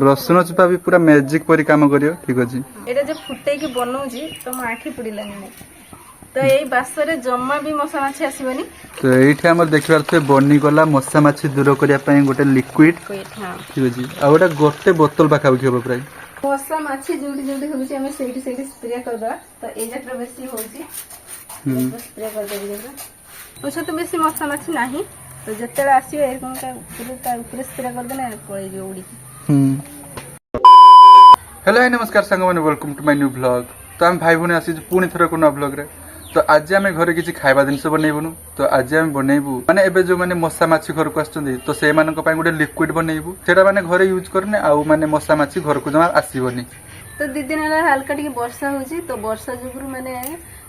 रसुण चुपा भी पूरा मैजिक परी काम करियो। ठीक अछि एटा जे फुटे की बनौजी तो म आखी पुडिलानी नै तो एई बासरे जम्मा भी मशा माछी आसीबनी। तो एठी हमर देखिबार छै बनी गला मशा माछी दूर करिया पई गोटे लिक्विड। हां ठीक अछि आ गोटे बोतल बाका उठी हो प्राय मशा माछी जोडी जोडी होउची हमें सेठी सेठी स्प्रे करबा तो ए जकरा बेसी होउची स्प्रे कर देबी जकरा ओछ तो बेसी मशा माछी नाही तो जतेला आसीयो ए कोन का ऊपर स्प्रे कर देना पळै जे उडी। हेलो नमस्कार संग माने welcome to my new blog. तो हम भाई भने आसी पुणी थर को न ब्लॉग रे। तो आज आम घरे किसी खाइबा जिनस बनइबुनु। तो आज आम बनइबु माने एबे जो माने मशा माछी घर को आछचंदी तो से मानक पय गोटे लिक्विड बनइबु सेटा माने घरे यूज करने आ माने मशा माछी घर को जमा आसीबनी। तो दी दिन है हल्का टी वर्षा होची तो वर्षा जुगुरु माने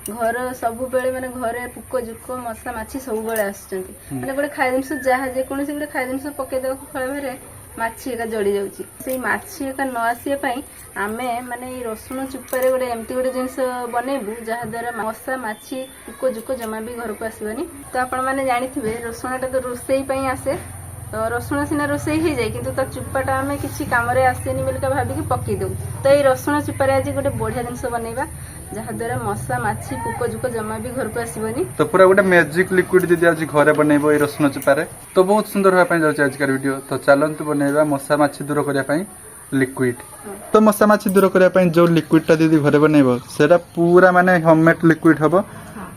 घर सब बेले माने घरे पुक जुक मशा माछी सब बेले आछचंती माने गोटे खाइ जिनस जहा जे कोनसी गोटे खाइ जिनस पके देबो फळ भरे माछी एका जड़ी जाउची से माछी एका न आसिया पई आमे माने रसुण चुप्पारे गोटे एमती गोटे जिनस बनेबु जहा द्वारा मशा माछी पुक जुक जमा भी घर को आसीबनी। तो आपण माने जानिथिबे रसुणटा तो रोसेई पई आसे तो रसुण सीना रोसेई हो जाए किंतु चुप्पाटा आमे किछि काम रे आसेनी बोलका भाबी पकई दउ। तो ये रसुण चुप्पारे आज गोटे बढ़िया जिनस बनैबा जहा द्वारा मशा माछी पुक जुक जमा भी घर को आसीबनी। तो पूरा गोटे मैजिक लिक्विड दीदी आज घरे बनइबो ए रसुण चुप्पारे तो बहुत सुंदर होया पय जाउछ आज का वीडियो। तो चलंतु बनइबा मशा माछी दूर करिया पय लिक्विड। तो मशा माछी दूर करिया पय जो लिक्विडटा दीदी घरे बनइबो सेटा पूरा माने होममेड लिक्विड हबो।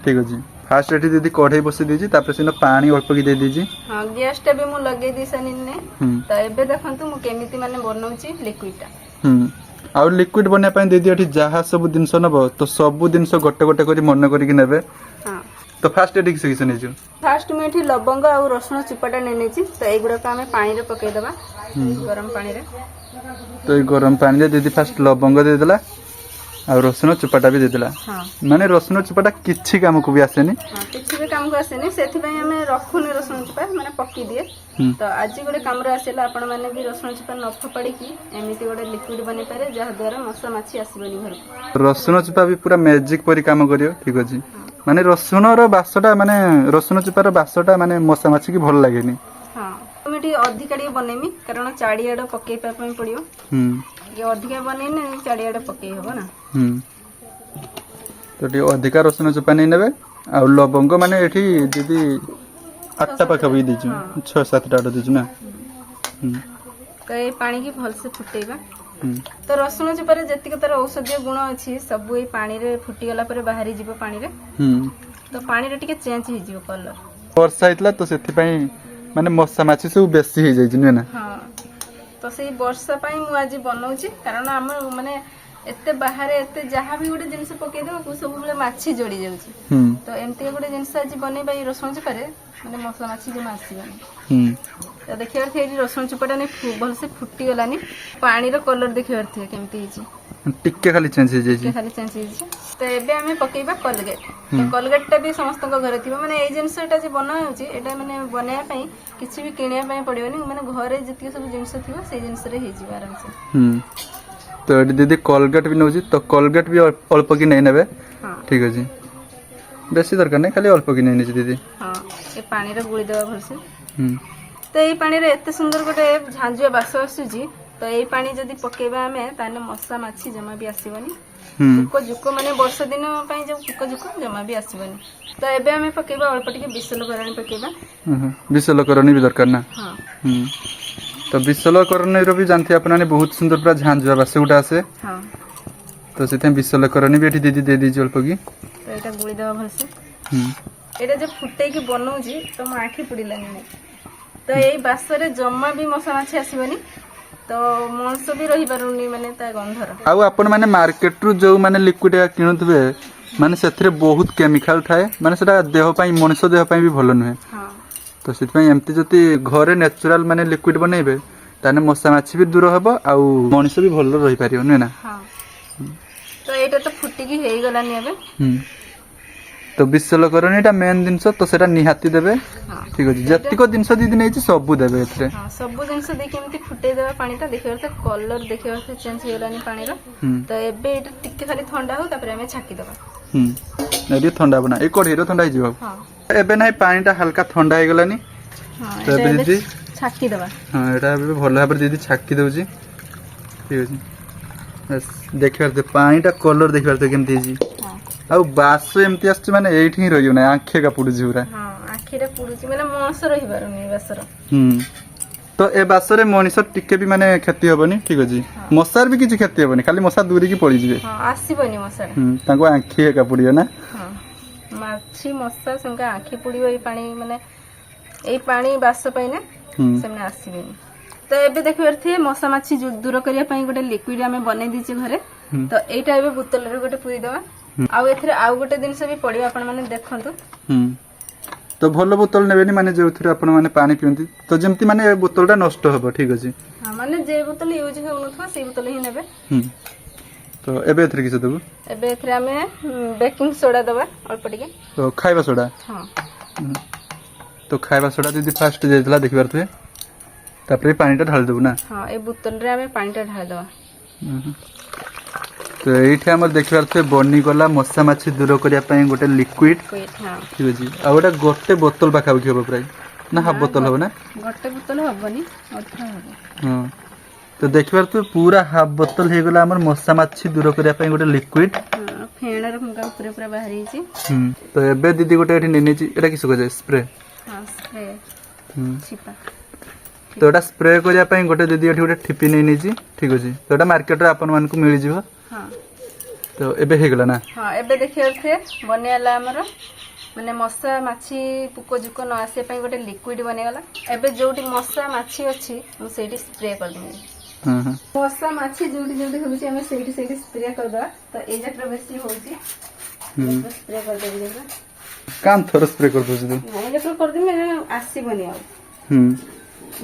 ठीक अछि फास्ट एठी दीदी कढ़ाई बसी दीजी तापर सिनो पानी अल्प की दे दीजी। हां गैस टा भी मु लगे दी सनिने तो एबे देखंतु मु केमिति माने बनौची लिक्विडटा। आ लिक्विड बनिया पय दीदी एठी जहा सब जिंस नबो तो सब जिंस गोटे गोटे करी मन करी कि नेबे। हां तो फास्ट एठी से नेजु फास्ट में एठी लवंग आ रसुण चुपाटा ने नेची तो एगुडा का हमें पानी रे पके देबा गरम पानी रे। तो ए गरम पानी रे दीदी फास्ट लवंग दे देला आ रसुण चुपाटा भी दे देला। हां माने रसुण चुपाटा किछि काम को भी आसेनी। हां किछि भी काम को आसेनी सेथि पय हमें रखुनी रसुण चुपा माने पक्की दिए। तो आज गोटे काम रे आसेला आपण माने भी रसुण चुपा न फपाड़ी की एमिति गोटे लिक्विड बने पारे जहा द्वारा मशा माछी आसीबनी घर। रसुण चुपा भी पूरा मैजिक परी काम करियो। ठीक अछि माने रसुण रो बासटा माने रसुण चुपार बासटा माने मशा माछी की भल लागेनी। हां हम एठी अधिका डी बनेमी कारण चाड़ियाड पके पा पय पड़ियो। ये अधिका बनेने चाड़ियाड पके होबो ना। तो टी अधिका रसुण चुपा नै नेबे आ लवंग माने एठी दीदी 8टा पाखा भी दीजु 6-7टा दीजु ना। तो ये पानी की भल से फुटेबा। तो रसुण चुपारे जतिक तर औषधीय गुण अछि सब ए पानी रे फुटी गला परे बाहरी जीवो पानी रे। तो पानी रे टिके चेंज हो जीवो कलर वर्षा हितला तो सेति पई माने मशा माछी सब बेसी हो जाय जिने ना। हां तो सेही वर्षा पई मु आज बनौची कारण हम माने एते बाहर एते जहा भी गोटे जिनस पके देबो सब बेले माछी जड़ी जाउची। तो एमती गोटे जिनस आज बने बाई रसुण चुपारे माने मशा माछी जे आसीबनी। तो देखियार थे रसुण चुपाटा ने भल से फुटी गलानी पानी रो कलर देखियार थे केमती हिची टिक्के खाली चेंज हो जाय खाली चेंज हिची। तो एबे हमें पकेबा कोलगेट। तो कोलगेट टा भी समस्त को घरे थिबा माने ए जिनसटा जे बना होची एटा माने बनाया पई किछि भी किनिया पई पड़ियोनी माने घरे जति सब जिनस थिबा से जिनस रे हिची आराम से। तो एटी दीदी कोलगेट भी नौजी तो कोलगेट भी अल्प की नहीं नेबे। ठीक अछि बेसी दरकार नहीं खाली अल्प की नहीं नेजी दीदी। हां ए पानी रे गुली देबा भल से। तो ए पानी रे एते सुंदर गोटे झांजुआ बास आसुजी तो ए पानी जदी पकेबा हमें ताने मशा माछी जमा भी आसीबनी। पुक जुक माने वर्षा दिन पई जो पुक जुक जमा भी आसीबनी। तो एबे हमें पकेबा अल्प टिके बिसल करणी पकेबा। बिसल करणी भी दरकार ना। हां तो बिसल करणी रो भी जानथि आपनाने बहुत सुंदर पूरा झांजुआ बास उठा आसे। हां तो सेते बिसल करणी भी एठी दीदी दे दी अल्प की। तो एटा गुली देबा भल से। एटा जे फुटे की बनौजी तो म आखी पुडिलानी नै। तो यही बासरे जम्मा भी मशा माछी आसीबनी तो मनुष भी रही पारुनी माने ता गंधर। आ आपण माने मार्केट रु जो माने लिक्विड किनुतबे माने सेथरे बहुत केमिकल थाए माने सेटा देह पई मनुष्य देह पई भी भलो नहे। हां तो सेत पई एम्ति जति घरे नेचुरल माने लिक्विड बनइबे ताने मशा माछी भी दूर हबो आ मनुष्य भी भलो रही पारियो नै ना। हां तो एटा तो फुटी की हेई गलानी एबे। तो बिसल करनीटा मेन जिनस तो सेटा निहाती देबे। ठीक अछि जतिको जिनस दीदी नै सब देबे एथरे। हां सब जिनस दे केमती फुटे देबा पानीटा देखियो त कलर देखियो त चेंज हो गलानी पानी रो। तो एबे एटा टिके खाली ठंडा हो तापर हमें छाकी देबा। एडी ठंडा बना ए कढ़ी रो ठंडा हो जिवो। हां एबे नै पानीटा हल्का ठंडा हो गलानी। हां तो एबे दीदी छाकी देबा। हां एटा एबे भलो भाबर दीदी छाकी दउजी ठीक अछि बस देखिबार पानीटा कलर देखिबार केमती जी हाँ आउ बास एमती आछे माने एठी ही रहियो ना आंखे का पुडुजी पूरा हाँ आखिरे पुडुची माने मस रहि पारुनी बासर तो ए बासरे मनीष टिके भी माने क्षति हेबनी ठीक अछि मशार भी किछि क्षति हेबनी खाली मशा दूरी की पड़ी जिवे हाँ आसीबनी मसा ताको आंखी का पुडियो ना हाँ माछी मशा संगा आंखी पुडियो ए पानी माने ए पानी बास पाइना सेमने आसीबनी तो एबे देखिबार थे मशा माछी दूर करिया पई गोटे लिक्विड आमे बनै दिचे घरे तो एटा एबे बोतल रे गोटे पुरी देबा आउ एथरे आउ गोटे जिंस भी पड़ियो आपण माने देखंतु तो भल बोतल नेबेनी माने जो थरे आपण माने पानी पियंती तो जेमती माने बोतलटा नष्ट होबो ठीक अछि हां माने जे बोतल यूज होउनथवा से बोतल ही नेबे तो एबे एथरे किछ देबो एबे एथरे आमे बेकिंग सोडा देबा अल्प टिके तो खाइबा सोडा हां तो खाइबा सोडा दीदी फास्ट जेतला देखिबार थे तापरे पानीटा ढाल देबो ना हां ए बोतल रे आमे पानीटा ढाल देबा तो एठी हमर देखिबार थे बनी गला मशा माछी दूर करिया पई गोटे लिक्विड हां ठीक अछि आ गोटे बोतल बाका उठी होबो प्राय ना हाफ बोतल होबो ना गोटे बोतल होबनी अथा होबो हां तो देखिबार थे पूरा हाफ बोतल हे गला हमर मशा माछी दूर करिया पई गोटे लिक्विड हां फेणर हुंका ऊपर पूरा बाहरी छि तो एबे दीदी गोटे एठी नेने छि एटा किस कहे स्प्रे हां स्प्रे छिपा तो एटा स्प्रे करिया पई गोटे दीदी एठी गोटे ठिपी नै नै छि ठीक अछि तो एटा मार्केट रे आपन मान को मिल जिवो हां तो एबे हे गला ना हां एबे देखियर थे बनेला हमर माने मशा माछी पुको जुको न आसे पई गोटे लिक्विड बनेगला एबे जोटी मशा माछी अछि हम सेठी स्प्रे कर देबे हां मशा माछी जोटी होउची हम सेठी स्प्रे कर दवा तो ए जकरा बेसी होउची स्प्रे कर देबे देखा कान थोर स्प्रे कर दो छी नहीं जकरा कर देबे आसी बनी आ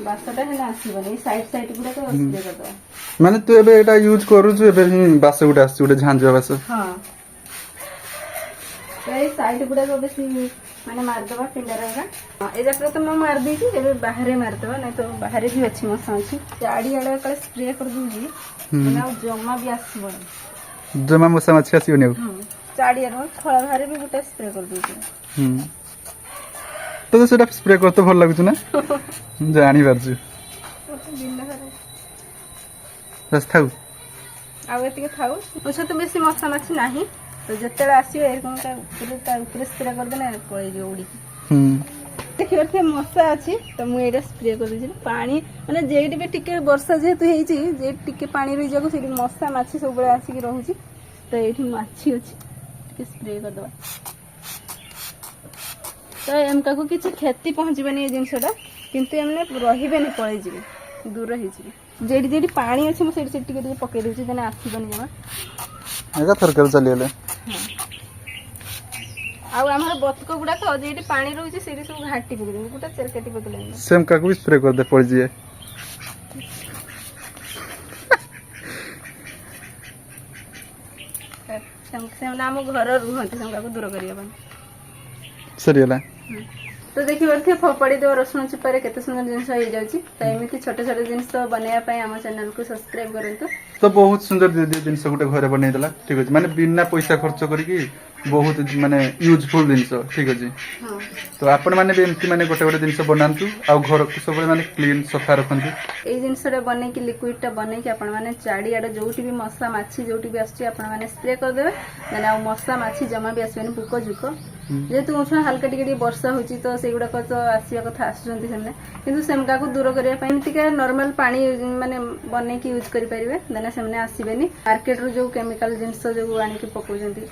बासटा है ना आसी बनी साइड गुडा तो स्प्रे कर दवा माने तू एबे एटा यूज करू छु एबे बास गुडा आसी गुडा झांजवा बास हां ए साइड गुडा को बेसी माने मार दवा पिंडरा का ए जकरा तो म मार दी छी एबे बाहरे मार दवा नहीं तो बाहरे भी अच्छी मशा अछि चाडी आडा का स्प्रे कर दूजी ना जम्मा भी आसी बनी जमा मशा माछी आसी बनी चाडी आडा खळा बाहरे भी गुटा स्प्रे कर दूजी तो सेटा स्प्रे करते भल लागु ना जानी बारजु बस थाउ आउ एतिके थाउ ओछ तो बेसी मशा माछी नाही तो जतेला आसीबे एरकम का ऊपर स्प्रे कर देना पळे जे उडी देखियो थे मशा अछि तो मु एटा स्प्रे कर दिछि पानी माने जेइट बे टिके वर्षा जेतु हेइछि जे टिके पानी रहि जागो सेठी मशा माछी सब बळे आसी कि रहउछि तो एठी माछी अछि टिके स्प्रे कर दवा तो एमका को किछि क्षति पहुंचबेनी ए जिंसटा किंतु एमने रहिबेनी पळे जिवे दूर रहि जिवे जेडी जेडी पानी अछि मु सेठी टिके टिके पके देछि देना आसीबनी जमा एका थरकर चलिएले आ हमर बतको गुडा को जेडी पानी रहउछि सेठी सब घाटी पके गुटा चरकटी पकले सेम का को स्प्रे कर दे पड़ जिए सेम नाम घर रुहंती सेम का दूर करिया बन सरियला तो देखिए फोपाड़ी देव रसुण चिपारे केते सुंदर जिनस हो जाउची तो एमिति छोटे छोटे जिनस बनाया पई हम चैनल को सब्सक्राइब करंतु तो बहुत सुंदर दीदी जिनस गुटे घरे बनै देला ठीक अछि माने बिना पैसा खर्च करिकी बहुत माने यूजफुल जिनस ठीक अछि हां तो आपण माने भी एमती माने गोटे गोटे जिनस बनांतु आ घर को सब माने क्लीन सफा रखंतु ए जिनसडे बनै कि लिक्विड टा बनै कि आपण माने चाडी आडे जोटी भी मशा माछी जोटी भी आछि आपण माने स्प्रे कर देबे देन आ मशा माछी जमा भी आसीबेनी पुको जुको जेतु उछा हल्का टिके वर्षा होची तो सेगुडा को तो आसिया कथा आसुचंती सेमने किंतु सेमका को दूर करिया पई टिके नॉर्मल पानी माने बनै कि यूज करि परिबे देन सेमने आसीबेनी मार्केट रो जो केमिकल जिनस जो आनि के पकोजंती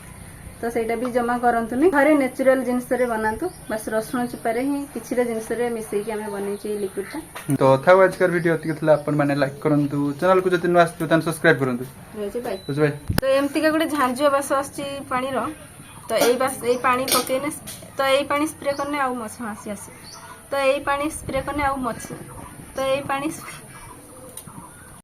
तो सेटा भी जमा करंतुनी घरे नेचुरल जिनस रे बनांतु बस रसुण चिपारे ही किछि रे जिनस रे मिसई कि हमें बनै छी लिक्विड ता तो थाउ आज कर वीडियो अति थला अपन माने लाइक करंतु चैनल को जति न आस्तु तन सब्सक्राइब करंतु रहै भाई बुझ भाई तो एमती का गुटे झांजो बास आछि पानी रो तो एई बास एई पानी पकेने तो एई पानी स्प्रे करने आ मछ मासी आसी तो एई पानी स्प्रे करने आ मछ तो एई पानी